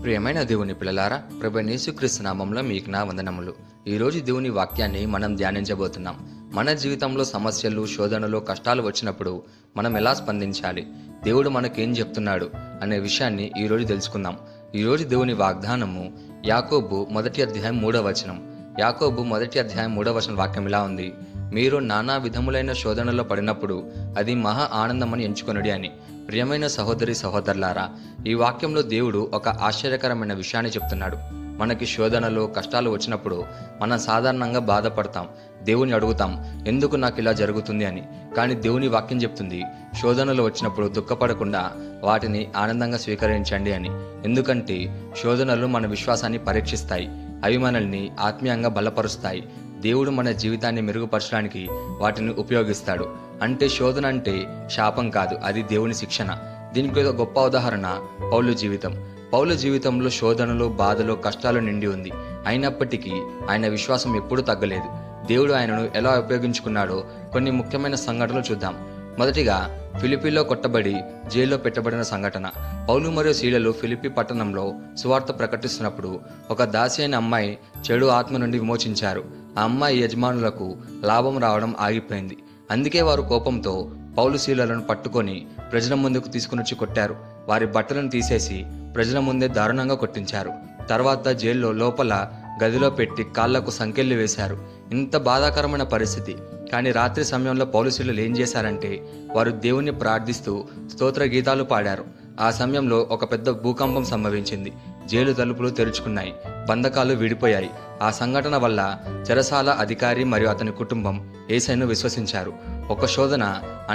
ప్రియమైన దేవుని పిల్లలారా, ప్రభు యేసుక్రీస్తు నామంలో మీకు నా వందనములు. ఈరోజు దేవుని వాక్యాన్ని మనం ధ్యానించబోతున్నాం. మన జీవితంలో సమస్యలు, శోధనలు, కష్టాలు వచ్చినప్పుడు మనం ఎలా స్పందించాలి, దేవుడు మనకేం చెప్తున్నాడు అనే విషయాన్ని ఈరోజు తెలుసుకుందాం. ఈరోజు దేవుని వాగ్దానము యాకోబు 1:3. యాకోబు 1:3 వాక్యం ఇలా ఉంది: మీరు నానా విధములైన శోధనలో పడినప్పుడు అది మహా ఆనందమని ఎంచుకొనుడి అని. ప్రియమైన సహోదరి సహోదరులారా, ఈ వాక్యంలో దేవుడు ఒక ఆశ్చర్యకరమైన విషయాన్ని చెప్తున్నాడు. మనకి శోధనలు, కష్టాలు వచ్చినప్పుడు మనం సాధారణంగా బాధపడతాం, దేవుని అడుగుతాం, ఎందుకు నాకు ఇలా జరుగుతుంది అని. కానీ దేవుని వాక్యం చెప్తుంది, శోధనలు వచ్చినప్పుడు దుఃఖపడకుండా వాటిని ఆనందంగా స్వీకరించండి అని. ఎందుకంటే శోధనలు మన విశ్వాసాన్ని పరీక్షిస్తాయి, అవి మనల్ని ఆత్మీయంగా బలపరుస్తాయి. దేవుడు మన జీవితాన్ని మెరుగుపరచడానికి వాటిని ఉపయోగిస్తాడు. అంటే శోధన అంటే శాపం కాదు, అది దేవుని శిక్షణ. దీనికి ఒక గొప్ప ఉదాహరణ పౌలు జీవితం. పౌలు జీవితంలో శోధనలు, బాధలు, కష్టాలు నిండి ఉంది. అయినప్పటికీ ఆయన విశ్వాసం ఎప్పుడూ తగ్గలేదు. దేవుడు ఆయనను ఎలా ఉపయోగించుకున్నాడో కొన్ని ముఖ్యమైన సంఘటనలు చూద్దాం. మొదటిగా ఫిలిప్పీలో కొట్టబడి జైల్లో పెట్టబడిన సంఘటన. పౌలు మరియు సీలలు ఫిలిప్పీ పట్టణంలో సువార్త ప్రకటిస్తున్నప్పుడు ఒక దాసి అయిన అమ్మాయి చెడు ఆత్మ నుండి విమోచించారు. ఆ అమ్మాయి యజమానులకు లాభం రావడం ఆగిపోయింది. అందుకే వారు కోపంతో పౌలు సీలలను పట్టుకొని ప్రజల ముందుకు తీసుకుని వచ్చి కొట్టారు. వారి బట్టలను తీసేసి ప్రజల ముందే దారుణంగా కొట్టించారు. తర్వాత జైల్లో లోపల గదిలో పెట్టి కాళ్లకు సంకెళ్లు వేశారు. ఇంత బాధాకరమైన పరిస్థితి. కానీ రాత్రి సమయంలో పౌలు సీలలు ఏం చేశారంటే, వారు దేవుణ్ణి ప్రార్థిస్తూ స్తోత్ర గీతాలు పాడారు. ఆ సమయంలో ఒక పెద్ద భూకంపం సంభవించింది. జైలు తలుపులు తెరుచుకున్నాయి, బంధకాలు విడిపోయాయి. ఆ సంఘటన వల్ల చెరసాల అధికారి మరియు అతని కుటుంబం యేసయ్యను విశ్వసించారు. ఒక శోధన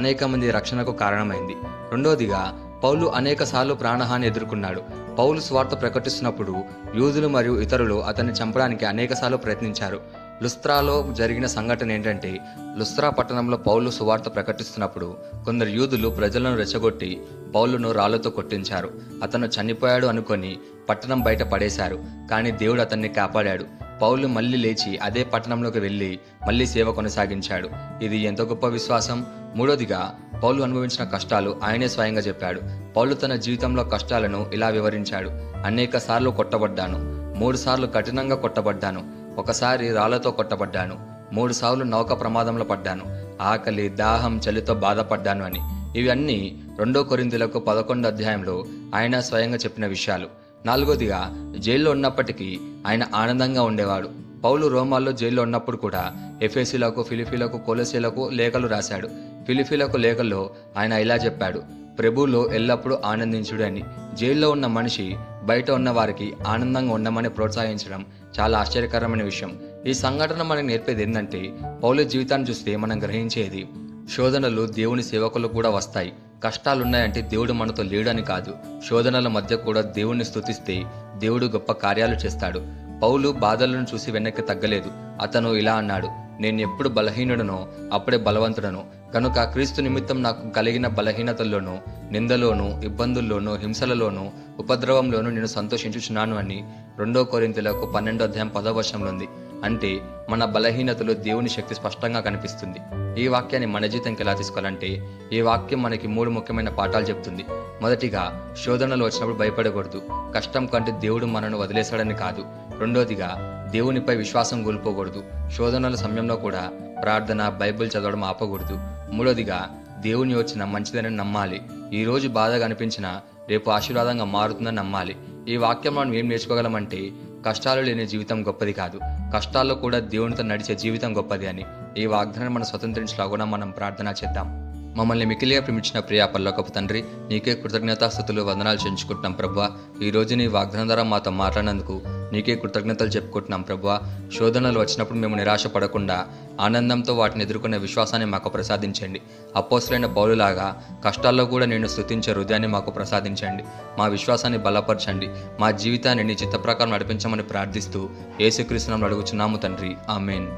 అనేక మంది రక్షణకు కారణమైంది. రెండోదిగా పౌలు అనేక సార్లు ప్రాణహాని ఎదుర్కొన్నాడు. పౌలు స్వార్థ ప్రకటిస్తున్నప్పుడు యూదులు మరియు ఇతరులు అతన్ని చంపడానికి అనేక సార్లు ప్రయత్నించారు. లుస్త్రాలో జరిగిన సంఘటన ఏంటంటే, లుస్త్రా పట్టణంలో పౌలు సువార్త ప్రకటిస్తున్నప్పుడు కొందరు యూదులు ప్రజలను రెచ్చగొట్టి పౌలును రాళ్లతో కొట్టించారు. అతను చనిపోయాడు అనుకొని పట్టణం బయట పడేశారు. కానీ దేవుడు అతన్ని కాపాడాడు. పౌలు మళ్ళీ లేచి అదే పట్టణంలోకి వెళ్ళి మళ్ళీ సేవ కొనసాగించాడు. ఇది ఎంత గొప్ప విశ్వాసం! మూడోదిగా పౌలు అనుభవించిన కష్టాలు ఆయనే స్వయంగా చెప్పాడు. పౌలు తన జీవితంలో కష్టాలను ఇలా వివరించాడు: అనేక సార్లు కొట్టబడ్డాను, 3 సార్లు కఠినంగా కొట్టబడ్డాను, ఒకసారి రాళ్లతో కొట్టబడ్డాను, 3 సార్లు నౌక ప్రమాదంలో పడ్డాను, ఆకలి, దాహం, చలితో బాధపడ్డాను అని. ఇవన్నీ 2 కొరింథీయులకు 11 ఆయన స్వయంగా చెప్పిన విషయాలు. నాలుగోదిగా జైల్లో ఉన్నప్పటికీ ఆయన ఆనందంగా ఉండేవాడు. పౌలు రోమాల్లో జైల్లో ఉన్నప్పుడు కూడా ఎఫెసీలకు, ఫిలిప్పీలకు, కొలొస్సీలకు లేఖలు రాశాడు. ఫిలిప్పీలకు లేఖల్లో ఆయన ఇలా చెప్పాడు: ప్రభువులో ఎల్లప్పుడూ ఆనందించుడు అని. జైల్లో ఉన్న మనిషి బయట ఉన్న వారికి ఆనందంగా ఉండమని ప్రోత్సహించడం చాలా ఆశ్చర్యకరమైన విషయం. ఈ సంఘటన మనకు నేర్పేది ఏంటంటే, పౌలు జీవితాన్ని చూస్తే మనం గ్రహించేది, శోధనలు దేవుని సేవకులకు కూడా వస్తాయి. కష్టాలున్నాయంటే దేవుడు మనతో లేడని కాదు. శోధనల మధ్య కూడా దేవుణ్ణి స్తుతిస్తే దేవుడు గొప్ప కార్యాలు చేస్తాడు. పౌలు బాధలను చూసి వెనక్కి తగ్గలేదు. అతను ఇలా అన్నాడు: నేను ఎప్పుడు బలహీనుడనో అప్పుడే బలవంతుడను. కనుక క్రీస్తు నిమిత్తం నాకు కలిగిన బలహీనతల్లోనూ, నిందలోనూ, ఇబ్బందుల్లోనూ, హింసలలోనూ, ఉపద్రవంలోనూ నేను సంతోషించుచున్నాను అని 2 కొరింథీయులకు 12:10 ఉంది. అంటే మన బలహీనతలో దేవుని శక్తి స్పష్టంగా కనిపిస్తుంది. ఈ వాక్యాన్ని మన జీవితంకి ఎలా తీసుకోవాలంటే, ఈ వాక్యం మనకి 3 ముఖ్యమైన పాఠాలు చెప్తుంది. మొదటిగా, శోధనలు వచ్చినప్పుడు భయపడకూడదు. కష్టం కంటే దేవుడు మనను వదిలేశాడని కాదు. రెండోదిగా, దేవునిపై విశ్వాసం కోల్పోకూడదు. శోధనల సమయంలో కూడా ప్రార్థన, బైబిల్ చదవడం ఆపకూడదు. మూడోదిగా, దేవుని వచ్చిన మంచిదని నమ్మాలి. ఈ రోజు బాధగా అనిపించినా రేపు ఆశీర్వాదంగా మారుతుందని నమ్మాలి. ఈ వాక్యం మనం ఏం నేర్చుకోగలమంటే, కష్టాలు లేని జీవితం గొప్పది కాదు, కష్టాల్లో కూడా దేవునితో నడిచే జీవితం గొప్పది అని. ఈ వాగ్దానాన్ని మనం స్వతంత్రించలాగా మనం ప్రార్థన చేద్దాం. మమ్మల్ని మిక్కిలిగా ప్రేమించిన ప్రియా పరలోకపు తండ్రి, నీకే కృతజ్ఞతాస్తుతులు, వందనాలు చెల్లించుకుంటున్నాం ప్రభువా. ఈ రోజు నీ వాగ్దానం ద్వారా మాతో మాట్లాడినందుకు నీకే కృతజ్ఞతలు చెప్పుకుంటున్నాం ప్రభువా. శోధనలు వచ్చినప్పుడు మేము నిరాశ పడకుండా ఆనందంతో వాటిని ఎదుర్కొనే విశ్వాసాన్ని మాకు ప్రసాదించండి. అపోస్తలుడైన పౌలులాగా కష్టాల్లో కూడా నేను స్తుతించే హృదయాన్ని మాకు ప్రసాదించండి. మా విశ్వాసాన్ని బలపరచండి. మా జీవితాన్ని నీ చిత్త ప్రకారం నడిపించమని ప్రార్థిస్తూ యేసుక్రీస్తు నామములో అడుగుచున్నాము తండ్రి, ఆమేన్.